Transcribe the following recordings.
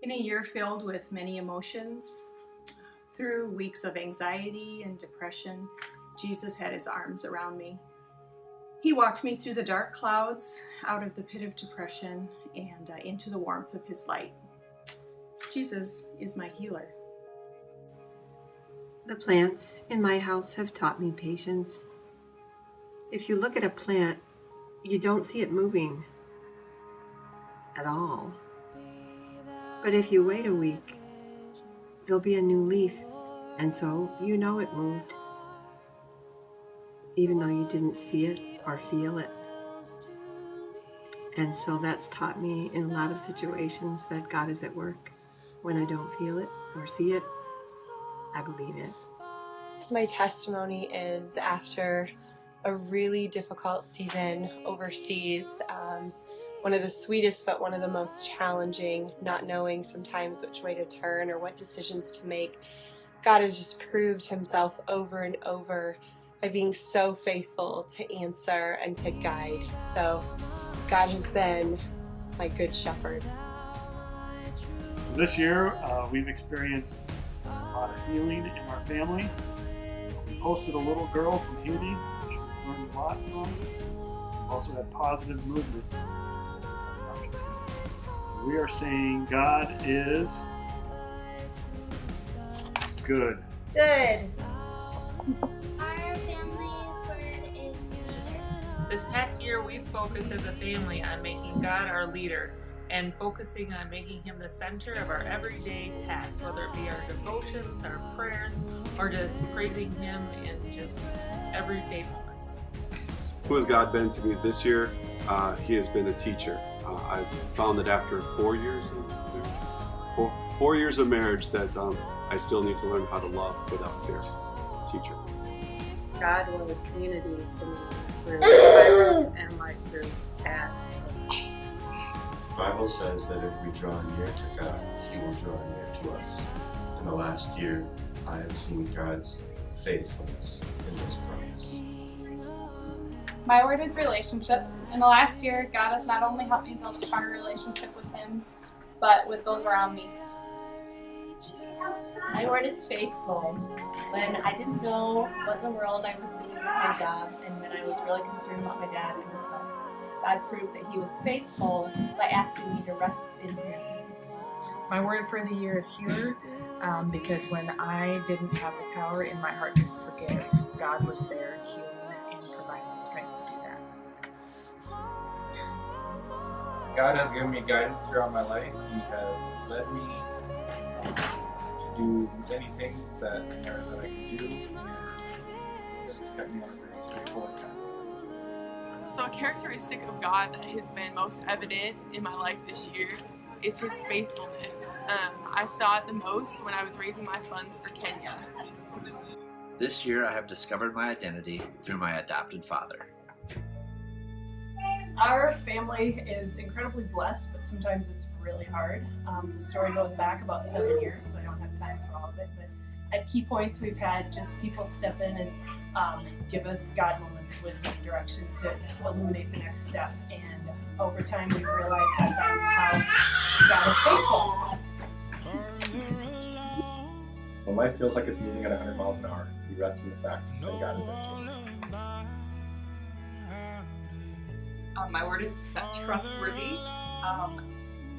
In a year filled with many emotions, through weeks of anxiety and depression, Jesus had his arms around me. He walked me through the dark clouds, out of the pit of depression, and into the warmth of his light. Jesus is my healer. The plants in my house have taught me patience. If you look at a plant, you don't see it moving at all. But if you wait a week, there'll be a new leaf, and so you know it moved, even though you didn't see it or feel it. And so that's taught me in a lot of situations that God is at work. When I don't feel it or see it, I believe it. My testimony is after a really difficult season overseas, one of the sweetest but one of the most challenging, not knowing sometimes which way to turn or what decisions to make. God has just proved himself over and over by being so faithful to answer and to guide. So God has been my good shepherd. So this year, we've experienced a lot of healing in our family. We hosted a little girl from Haiti, which we learned a lot from. We also had positive movement. We are saying God is good. Good. Our family's word is leader. This past year, we've focused as a family on making God our leader and focusing on making him the center of our everyday tasks, whether it be our devotions, our prayers, or just praising him in just everyday moments. Who has God been to me this year? He has been a teacher. I've found that after 4 years, four years of marriage, that I still need to learn how to love without fear. Teacher. God was community to me through Bibles and life groups at The Bible says that if we draw near to God, he will draw near to us. In the last year, I have seen God's faithfulness in this promise. My word is relationships. In the last year, God has not only helped me build a stronger relationship with him, but with those around me. My word is faithful. When I didn't know what in the world I was doing with my job, and when I was really concerned about my dad and his health, God proved that he was faithful by asking me to rest in him. My word for the year is healer, because when I didn't have the power in my heart to forgive, God was there healing and providing the strength to do that. God has given me guidance throughout my life. He has led me to do many things that I never thought I could do, and has kept me on a very straightforward path. So a characteristic of God that has been most evident in my life this year is his faithfulness. I saw it the most when I was raising my funds for Kenya. This year I have discovered my identity through my adopted father. Our family is incredibly blessed, but sometimes it's really hard. The story goes back about 7 years, so I don't have time for all of it. But at key points, we've had just people step in and give us God moments of wisdom and direction to illuminate the next step. And over time, we've realized that that's how God is faithful. When life feels like it's moving at 100 miles an hour, you rest in the fact that God is in control. My word is trustworthy.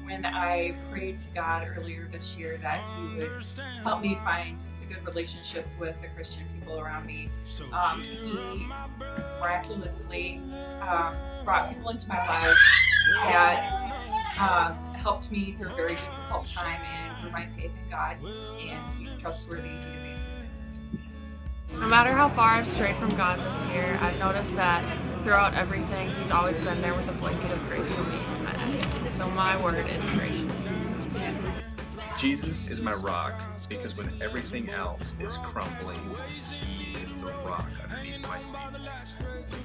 When I prayed to God earlier this year that he would help me find good relationships with the Christian people around me, he miraculously brought people into my life that helped me through a very difficult time and grew my faith in God, and he's trustworthy. He has answered me. No matter how far I've strayed from God this year, I've noticed that throughout everything, he's always been there with a blanket of grace for me. So my word is gracious. Jesus is my rock, because when everything else is crumbling, he is the rock underneath my feet.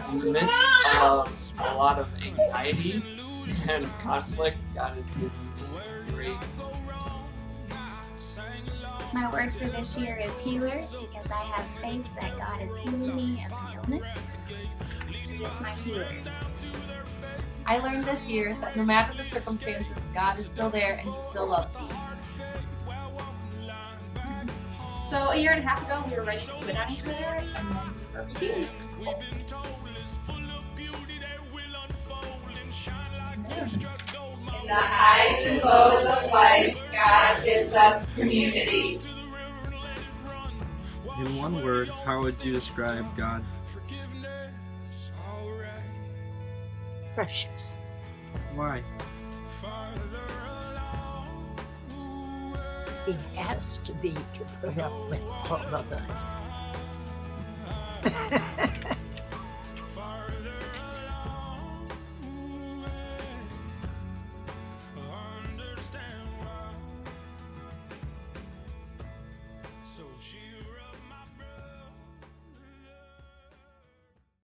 In the midst of a lot of anxiety and conflict, God has given me great peace. My word for this year is healer, because I have faith that God is healing me of my illness. He is my healer. I learned this year that no matter the circumstances, God is still there and He still loves me. So a year and a half ago, we were ready to quit on each other, and then we were routine. In the highs and lows of life, God gives us community. In one word, how would you describe God? Precious. Why? He has to be to put up with all of us.